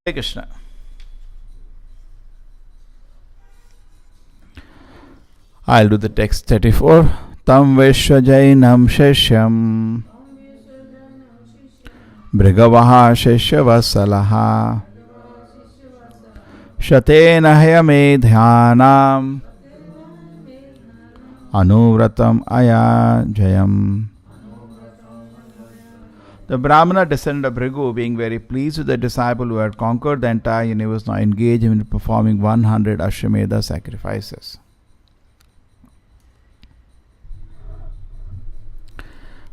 Hare Krishna. I'll do the text 34. Tam Vishwajainam Shishyam Brigavaha Shishyavasalaha Shatena Hayame Dhyanam Anuvratam Aya Jayam. The Brahmana descendant of Bhrigu, being very pleased with the disciple who had conquered the entire universe, now engaged him in performing 100 Ashwamedha sacrifices.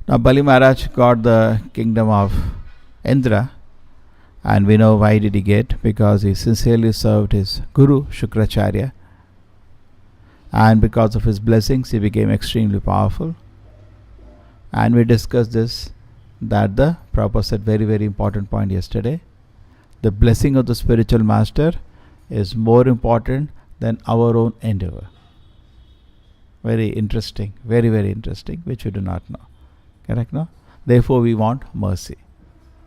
Now Bali Maharaj got the kingdom of Indra, and we know why did he get, because he sincerely served his Guru Shukracharya, and because of his blessings he became extremely powerful. And we discussed this, that the Prabhupada said very very important point yesterday. The blessing of the spiritual master is more important than our own endeavor. Very interesting, very very interesting, which we do not know. Correct, no? Therefore we want mercy.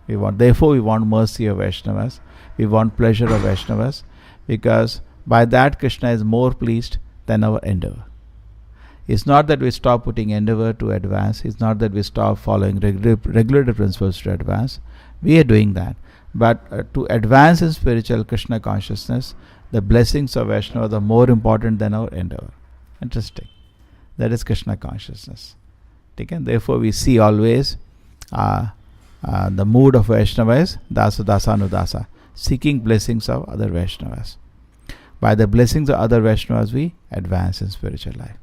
Therefore we want mercy of Vaishnavas. We want pleasure of Vaishnavas, because by that Krishna is more pleased than our endeavor. It's not that we stop putting endeavor to advance. It's not that we stop following regulative principles to advance. We are doing that. But to advance in spiritual Krishna consciousness, the blessings of Vaishnava are more important than our endeavor. Interesting. That is Krishna consciousness. And therefore we see always the mood of Vaishnava is dasa dasanudasa, seeking blessings of other Vaishnavas. By the blessings of other Vaishnavas we advance in spiritual life.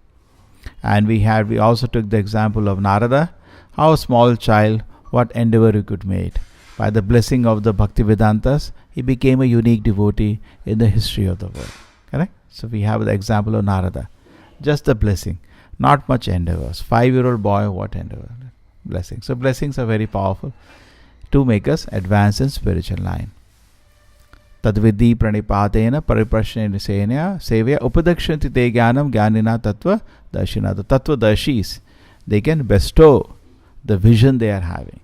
And we also took the example of Narada, how a small child, what endeavor he could make. By the blessing of the Bhaktivedantas, he became a unique devotee in the history of the world. Correct? So we have the example of Narada. Just the blessing, not much endeavors. 5-year-old boy, what endeavor? Blessings. So blessings are very powerful to make us advance in spiritual line. Tadvidhi pranipatena pariprashne nisena sevya upadakshanti te jnanam jnanina tattva darshina. The tattva darshis, they can bestow the vision they are having.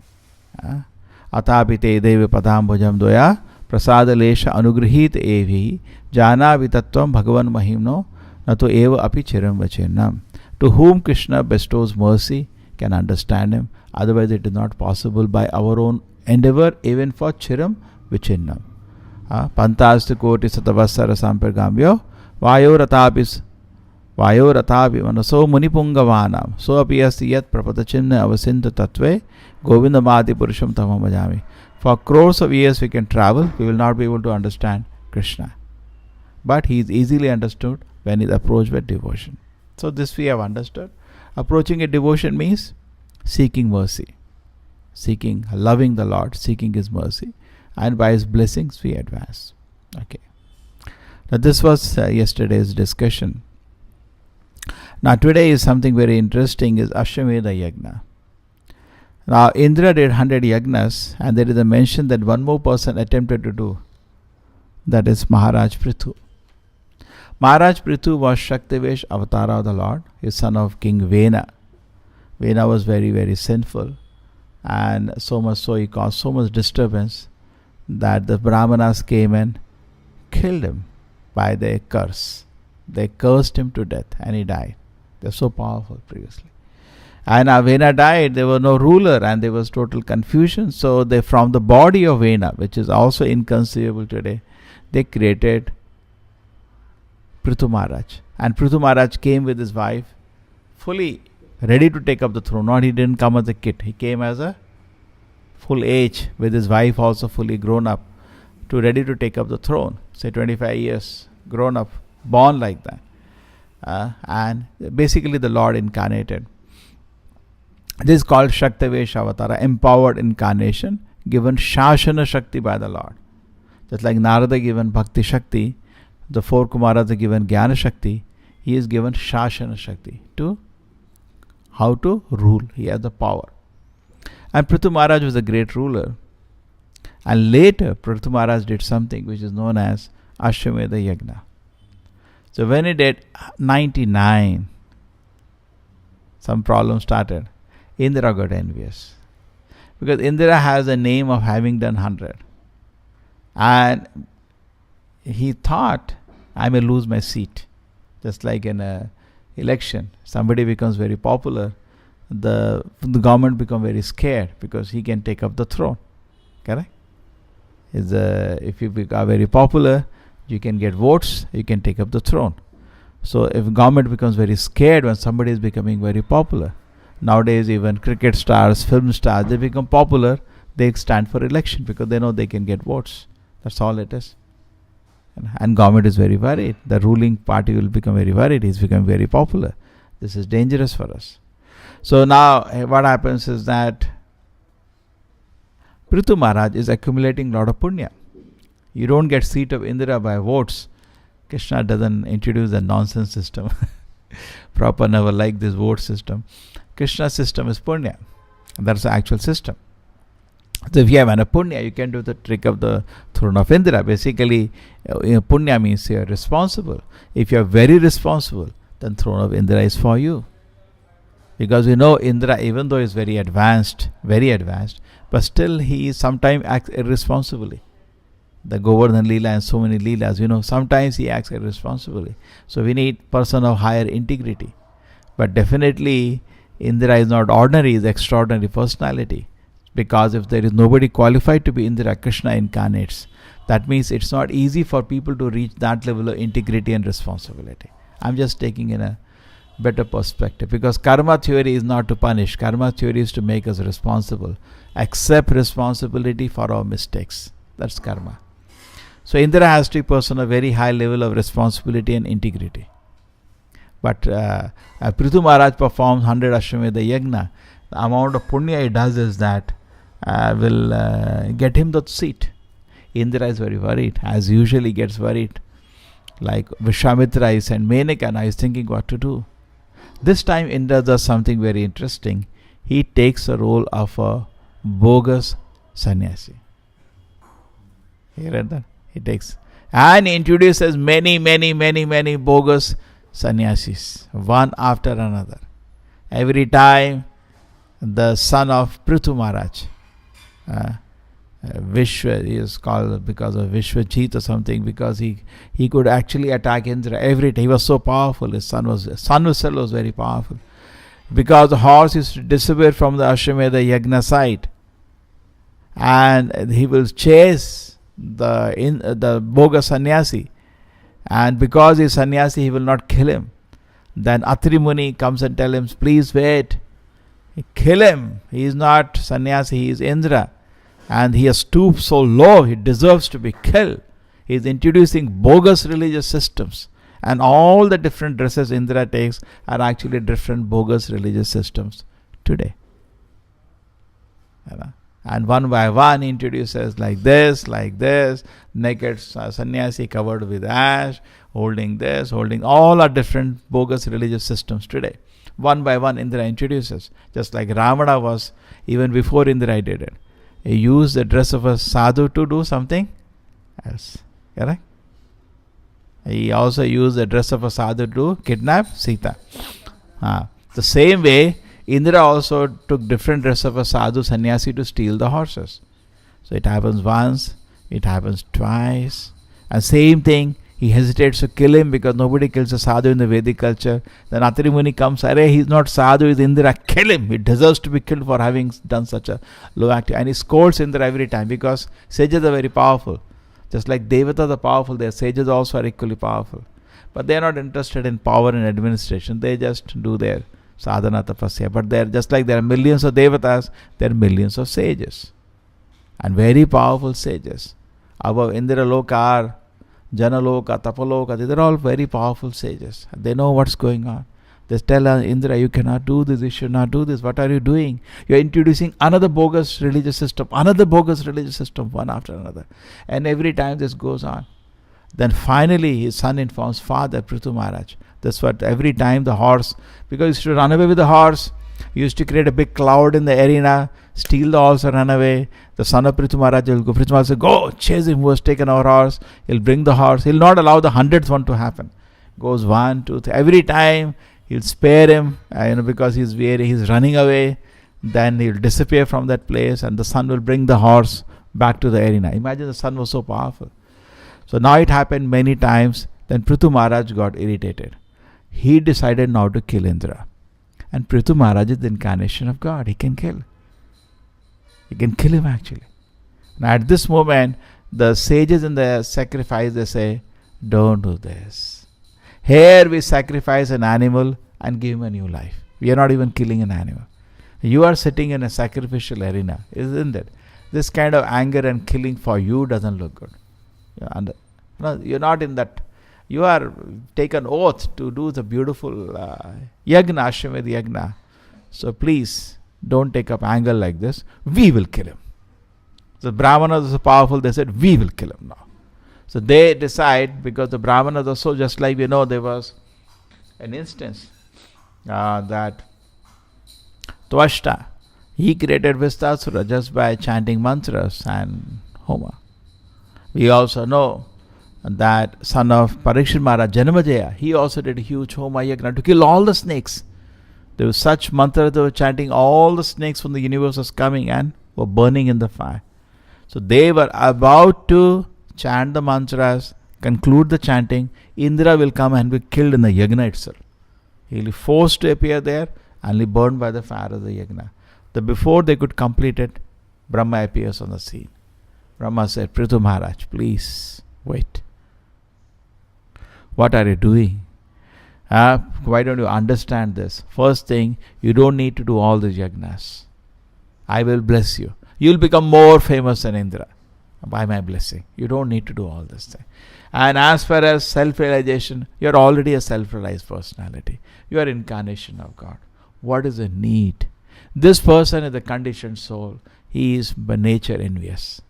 Atapite deva padambujam doya prasadalesha anugrihit evi jana vitatvam bhagavan mahimno nato eva api chiram vachinnam. To whom Krishna bestows mercy can understand him. Otherwise it is not possible by our own endeavor, even for chiram vachinnam. Pantastu koti satavasara sampergamyo vayo ratapis manaso munipungavanam so apiyasti yat prapadachimna avasinta tatve govindamadi purusham tamam bhajami. For crores of years we can travel, we will not be able to understand Krishna. But he is easily understood when he is approached with devotion. So this we have understood. Approaching a devotion means seeking mercy, loving the Lord, seeking his mercy, and by his blessings we advance. Okay. Now this was yesterday's discussion. Now today is something very interesting, is Ashwamedha Yagna. Now Indra did 100 yagnas, and there is a mention that one more person attempted to do. That is Maharaj Prithu. Maharaj Prithu was Shaktivesh avatar of the Lord, his son of King Vena. Vena was very very sinful, and so much so he caused so much disturbance that the Brahmanas came and killed him by their curse. They cursed him to death and he died. They were so powerful previously. And Vena died, there was no ruler and there was total confusion. So they, from the body of Vena, which is also inconceivable today, they created Prithu Maharaj. And Prithu Maharaj came with his wife, fully ready to take up the throne. Not he didn't come as a kid, he came as a full age, with his wife also fully grown up, to ready to take up the throne. Say 25 years, grown up, born like that. And basically the Lord incarnated. This is called Shaktivesh Avatara, empowered incarnation, given Shashana Shakti by the Lord. Just like Narada given Bhakti Shakti, the 4 Kumaras are given Jnana Shakti, he is given Shashana Shakti, to how to rule. He has the power. And Prithu Maharaj was a great ruler. And later Prithu Maharaj did something which is known as Ashwamedha Yagna. So when he did 99, some problem started. Indra got envious, because Indra has a name of having done 100. And he thought, I may lose my seat. Just like in a election, somebody becomes very popular, the government become very scared because he can take up the throne. Correct? If you are very popular, you can get votes, you can take up the throne. So if government becomes very scared when somebody is becoming very popular, nowadays even cricket stars, film stars, they become popular, they stand for election because they know they can get votes. That's all it is. And government is very worried. The ruling party will become very worried. He's become very popular. This is dangerous for us. So now what happens is that Prithu Maharaj is accumulating a lot of punya. You don't get seat of Indra by votes. Krishna doesn't introduce a nonsense system. Prabhupada never liked this vote system. Krishna's system is punya. That's the actual system. So if you have a punya, you can do the trick of the throne of Indra. Basically, punya means you are responsible. If you are very responsible, then throne of Indra is for you. Because we know Indra, even though he is very advanced, but still he sometimes acts irresponsibly. The Govardhan Leela and so many Leelas, sometimes he acts irresponsibly. So we need person of higher integrity. But definitely Indra is not ordinary, he is extraordinary personality. Because if there is nobody qualified to be Indra, Krishna incarnates. That means it's not easy for people to reach that level of integrity and responsibility. I'm just taking in a better perspective. Because karma theory is not to punish. Karma theory is to make us responsible. Accept responsibility for our mistakes. That's karma. So Indra has to be a person of very high level of responsibility and integrity. But Prithu Maharaj performs 100 Ashwamedha Yagna. The amount of punya he does is that will get him the seat. Indra is very worried, as usually gets worried. Like Vishwamitra, he sent Menaka, and I was thinking what to do. This time Indra does something very interesting. He takes the role of a bogus sannyasi. You read that? He takes and introduces many bogus sannyasis, one after another. Every time the son of Prithu Maharaj, Vishwa, he is called because of Vishwajit or something, because he could actually attack Indra every day. He was so powerful. His son was very powerful. Because the horse used to disappear from the Ashwamedha Yagna site, and he will chase the bogus sannyasi, and because he is sannyasi, he will not kill him. Then Atri Muni comes and tells him, please wait, kill him. He is not sannyasi, he is Indra, and he has stooped so low, he deserves to be killed. He is introducing bogus religious systems, and all the different dresses Indra takes are actually different bogus religious systems today. And one by one introduces like this, naked sannyasi covered with ash, holding this, holding all our different bogus religious systems today. One by one Indra introduces. Just like Ravana was, even before Indra did it. He used the dress of a sadhu to do something else. Correct? He also used the dress of a sadhu to kidnap Sita. The same way, Indra also took different dress of a sadhu sannyasi to steal the horses. So it happens once, it happens twice, and same thing, he hesitates to kill him because nobody kills a sadhu in the Vedic culture. Then Atri Muni comes, he's not sadhu, he's Indra, kill him. He deserves to be killed for having done such a low act. And he scolds Indra every time because sages are very powerful. Just like Devatas are powerful, their sages also are equally powerful. But they are not interested in power and administration, they just do their sadhana tapasya. But they are just like there are millions of devatas, there are millions of sages. And very powerful sages. Above Indra Loka are Jana Loka, Tapaloka, these are all very powerful sages. They know what's going on. They tell Indra, you cannot do this, you should not do this. What are you doing? You are introducing another bogus religious system, one after another. And every time this goes on. Then finally his son informs father, Prithu Maharaj. That's what every time the horse, because he used to run away with the horse, he used to create a big cloud in the arena, steal the horse and run away. The son of Prithu Maharaj will go. Prithu Maharaj will say, go, chase him who has taken our horse. He'll bring the horse. He'll not allow the 100th one to happen. Goes 1, 2, 3. Every time he'll spare him, because he's running away. Then he'll disappear from that place and the son will bring the horse back to the arena. Imagine the sun was so powerful. So now it happened many times. Then Prithu Maharaj got irritated. He decided now to kill Indra. And Prithu Maharaj is the incarnation of God. He can kill. He can kill him actually. Now at this moment, the sages in the sacrifice, they say, don't do this. Here we sacrifice an animal and give him a new life. We are not even killing an animal. You are sitting in a sacrificial arena, isn't it? This kind of anger and killing for you doesn't look good. You're not in that. You are taken oath to do the beautiful yagna, Ashwamedh yagna. So please don't take up anger like this. We will kill him. The Brahmanas are so powerful, they said, we will kill him now. So they decide, because the Brahmanas are so, just like there was an instance that Twashta, he created Vistasura just by chanting mantras and Homa. We also know that son of Parikshit Maharaj, Janamejaya, he also did a huge Homa Yagna to kill all the snakes. There was such mantras they were chanting, all the snakes from the universe was coming and were burning in the fire. So they were about to chant the mantras, conclude the chanting. Indra will come and be killed in the yagna itself. He will be forced to appear there and be burned by the fire of the yagna. Before they could complete it, Brahma appears on the scene. Brahma said, Prithu Maharaj, please wait. What are you doing? Why don't you understand this? First thing, you don't need to do all the yagnas. I will bless you. You will become more famous than Indra by my blessing. You don't need to do all this thing. And as far as self-realization, you are already a self-realized personality. You are incarnation of God. What is the need? This person is a conditioned soul. He is by nature envious.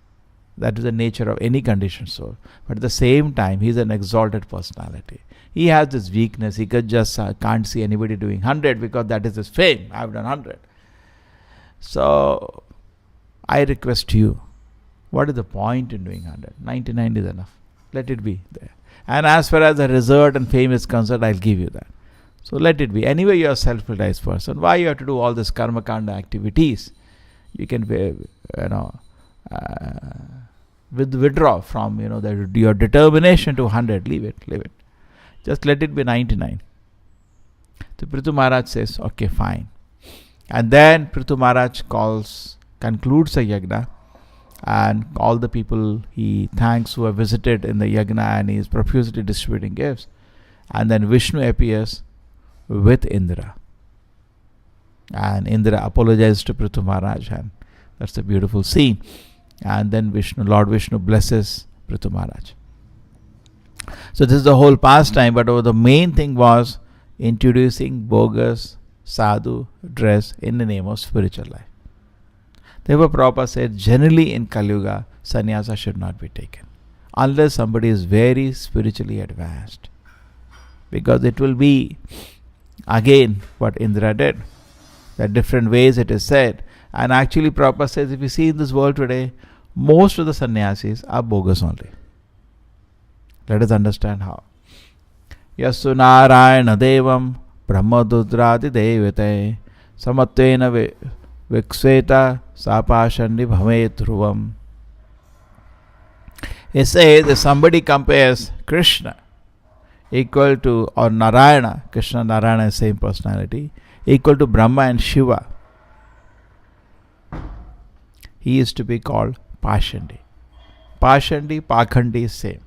That is the nature of any conditioned soul. But at the same time, he is an exalted personality. He has this weakness. He can't see anybody doing 100 because that is his fame. I have done 100. So I request you, what is the point in doing 100? 99 is enough. Let it be there. And as far as the result and fame is concerned, I'll give you that. So let it be. Anyway, you are a self-realized person. Why you have to do all this karma kanda activities? You can withdraw from your determination to 100. Leave it. Just let it be 99. So Prithu Maharaj says, okay, fine. And then Prithu Maharaj concludes the yagna, and all the people he thanks who have visited in the yagna, and he is profusely distributing gifts. And then Vishnu appears with Indra. And Indra apologizes to Prithu Maharaj, and that's a beautiful scene. And then Lord Vishnu blesses Prithu Maharaj. So this is the whole pastime, but the main thing was introducing bogus sadhu dress in the name of spiritual life. Therefore Prabhupada said, generally in Kali Yuga, sannyasa should not be taken unless somebody is very spiritually advanced. Because it will be again what Indra did. There are different ways it is said. And actually Prabhupada says, if you see in this world today, most of the sannyasis are bogus only. Let us understand how. Yasu Narayana Devam Brahmadudradi Devate Samatvena Viksveta Sapashandi Bhame Dhruvam. It says if somebody compares Krishna equal to, or Narayana, Krishna Narayana is same personality, equal to Brahma and Shiva, he is to be called Pashandi. Pakhandi is same.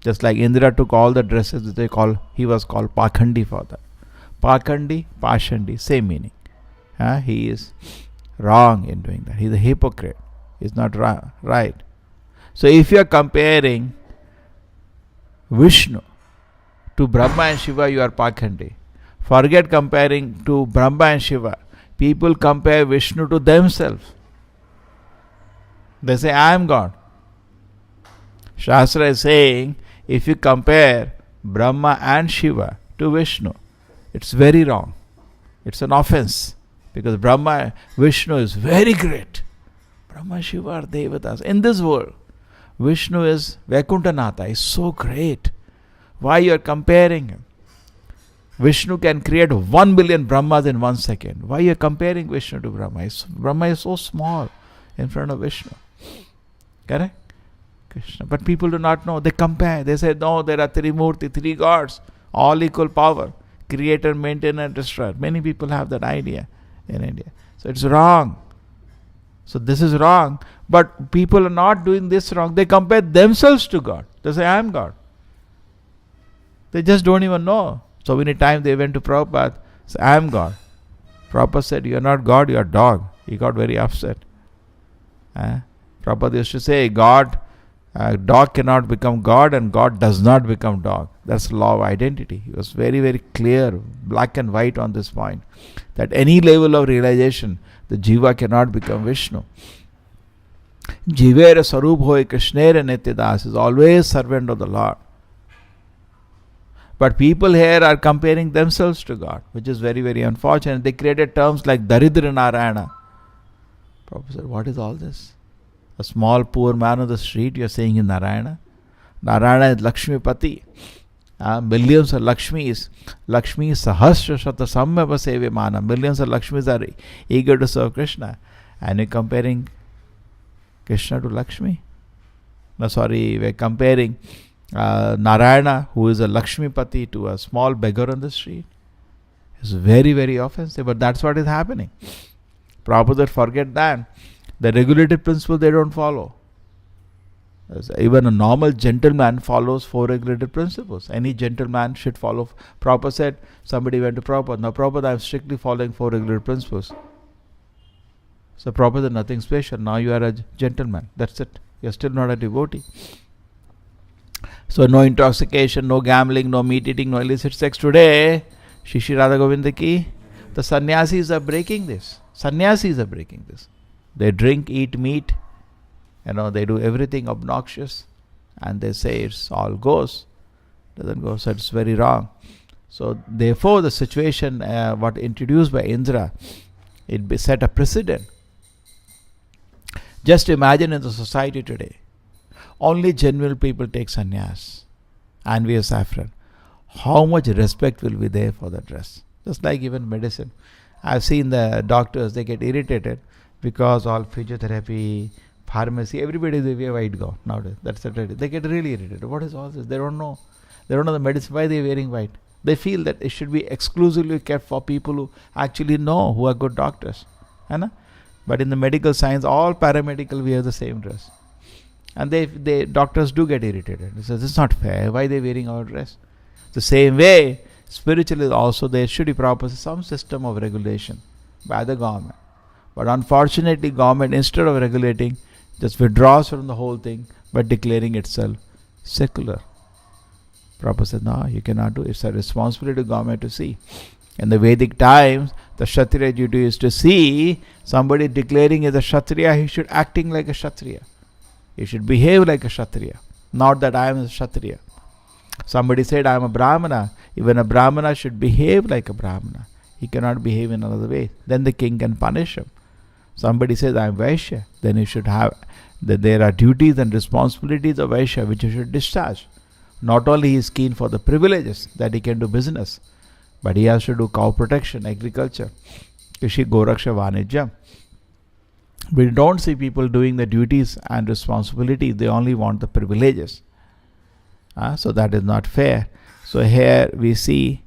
Just like Indra took all the dresses that he was called Pakhandi for that. Pakhandi, Pashandi, same meaning. He is wrong in doing that. He is a hypocrite. He is not right. So if you are comparing Vishnu to Brahma and Shiva, you are Pakhandi. Forget comparing to Brahma and Shiva. People compare Vishnu to themselves. They say, I am God. Shastra is saying, if you compare Brahma and Shiva to Vishnu, it's very wrong. It's an offense. Because Vishnu is very great. Brahma, Shiva are Devatas. In this world, Vishnu is Vaikunthanatha, is so great. Why you are comparing him? Vishnu can create 1 billion Brahmas in 1 second. Why you are comparing Vishnu to Brahma? Brahma is so small in front of Vishnu. Correct? Krishna. But people do not know. They compare. They say, no, there are three Murti, three gods, all equal power. Creator, maintainer, destroyer. Many people have that idea in India. So it's wrong. So this is wrong. But people are not doing this wrong. They compare themselves to God. They say, I am God. They just don't even know. So many times they went to Prabhupada, say, I am God. Prabhupada said, you are not God, you are dog. He got very upset. Prabhupada used to say, dog cannot become God and God does not become dog. That's law of identity. He was very, very clear, black and white on this point. That any level of realization, the Jiva cannot become Vishnu. Jivera Sarup hoy Krishnera Nityadas is always servant of the Lord. But people here are comparing themselves to God, which is very, very unfortunate. They created terms like Daridra Narayana. Prabhupada said, what is all this? A small poor man on the street, you are saying in Narayana? Narayana is Lakshmi Pati. Millions of Lakshmis. Lakshmi Sahasra Shata Samyava Sevimana. Millions of Lakshmis are eager to serve Krishna. And you're comparing Krishna to Lakshmi? We're comparing Narayana, who is a Lakshmi Pati, to a small beggar on the street. It's very, very offensive, but that's what is happening. Prabhupada forget that. The regulated principle they don't follow. Even a normal gentleman follows 4 regulated principles. Any gentleman should follow. Prabhupada said, somebody went to Prabhupada, now Prabhupada, I'm strictly following 4 regulated principles. So Prabhupada said, nothing special, now you are a gentleman. That's it. You're still not a devotee. So no intoxication, no gambling, no meat eating, no illicit sex. Today, Shri Radha Govinda ki, the sannyasis are breaking this. Sannyasis are breaking this. They drink, eat meat, they do everything obnoxious, and they say it's all goes. Doesn't go, so it's very wrong. So therefore the situation what introduced by Indra, it set a precedent. Just imagine in the society today, only genuine people take sannyas and wear saffron. How much respect will be there for the dress? Just like even medicine. I've seen the doctors, they get irritated because all physiotherapy, pharmacy, everybody they wear white gown nowadays. That's the trend. They get really irritated. What is all this? They don't know. They don't know the medicine. Why they are wearing white? They feel that it should be exclusively kept for people who actually know, who are good doctors. But in the medical science, all paramedical wear the same dress. And they doctors do get irritated. They say, this is not fair. Why are they wearing our dress? The same way, spiritually also there should be proper some system of regulation by the government. But unfortunately, government, instead of regulating, just withdraws from the whole thing by declaring itself secular. Prabhupada said, no, you cannot do it. It's a responsibility of government to see. In the Vedic times, the Kshatriya duty is to see somebody declaring as a Kshatriya, he should acting like a Kshatriya. He should behave like a Kshatriya. Not that I am a Kshatriya. Somebody said, I am a Brahmana. Even a Brahmana should behave like a Brahmana. He cannot behave in another way. Then the king can punish him. Somebody says, I am Vaishya. Then you should have, that there are duties and responsibilities of Vaishya which you should discharge. Not only he is keen for the privileges that he can do business, but he has to do cow protection, agriculture, Krishi, Goraksha, Vanijya. We don't see people doing the duties and responsibilities. They only want the privileges. So that is not fair. So here we see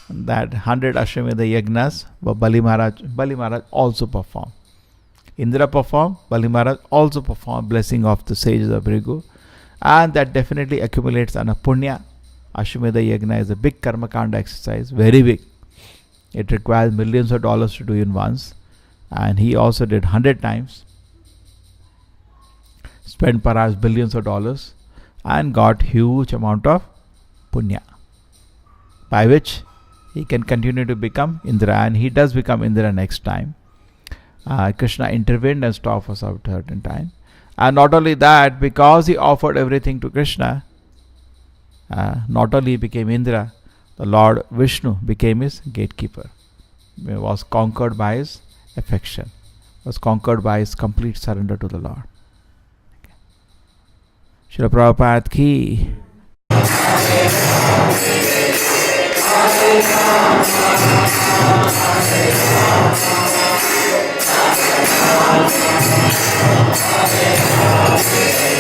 that 100 Ashwamedha Yagnas, Bali Maharaj also performed. Indra performed, Bali Maharaj also performed blessing of the sages of Bhrigu. And that definitely accumulates on a punya. Ashwamedha Yagna is a big karmakanda exercise, very big. It requires millions of dollars to do in once. And he also did 100 times. Spent perhaps billions of dollars. And got huge amount of punya. By which he can continue to become Indra. And he does become Indra next time. Krishna intervened and stopped for some certain time. And not only that, because he offered everything to Krishna, not only he became Indra, the Lord Vishnu became his gatekeeper. He was conquered by his affection, was conquered by his complete surrender to the Lord. Okay. Srila Prabhupada ki. Hare